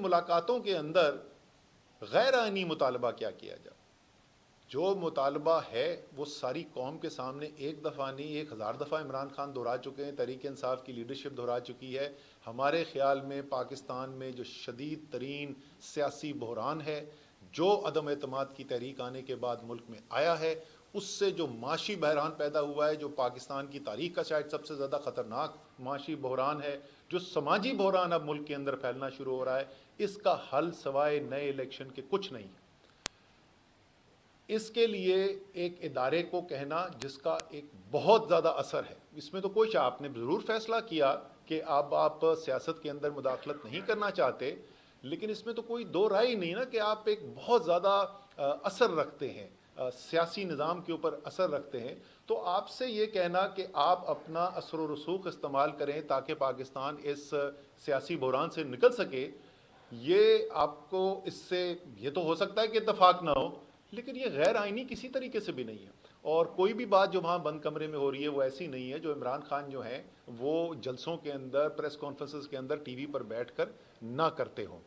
ملاقاتوں کے اندر غیر آئینی مطالبہ کیا کیا جائے؟ جو مطالبہ ہے وہ ساری قوم کے سامنے ایک دفعہ نہیں 1000 دفعہ عمران خان دہرا چکے ہیں، تحریک انصاف کی لیڈرشپ دہرا چکی ہے۔ ہمارے خیال میں پاکستان میں جو شدید ترین سیاسی بحران ہے، جو عدم اعتماد کی تحریک آنے کے بعد ملک میں آیا ہے، اس سے جو معاشی بحران پیدا ہوا ہے، جو پاکستان کی تاریخ کا شاید سب سے زیادہ خطرناک معاشی بحران ہے، جو سماجی بحران اب ملک کے اندر پھیلنا شروع ہو رہا ہے، اس کا حل سوائے نئے الیکشن کے کچھ نہیں۔ اس کے لیے ایک ادارے کو کہنا جس کا ایک بہت زیادہ اثر ہے، اس میں تو کوئی آپ نے ضرور فیصلہ کیا کہ اب آپ سیاست کے اندر مداخلت نہیں کرنا چاہتے، لیکن اس میں تو کوئی دو رائے نہیں نا کہ آپ ایک بہت زیادہ اثر رکھتے ہیں، سیاسی نظام کے اوپر اثر رکھتے ہیں، تو آپ سے یہ کہنا کہ آپ اپنا اثر و رسوخ استعمال کریں تاکہ پاکستان اس سیاسی بحران سے نکل سکے، یہ آپ کو اس سے یہ تو ہو سکتا ہے کہ اتفاق نہ ہو، لیکن یہ غیر آئینی کسی طریقے سے بھی نہیں ہے۔ اور کوئی بھی بات جو وہاں بند کمرے میں ہو رہی ہے وہ ایسی نہیں ہے جو عمران خان جو ہیں وہ جلسوں کے اندر، پریس کانفرنسز کے اندر ٹی وی پر بیٹھ کر نہ کرتے ہوں۔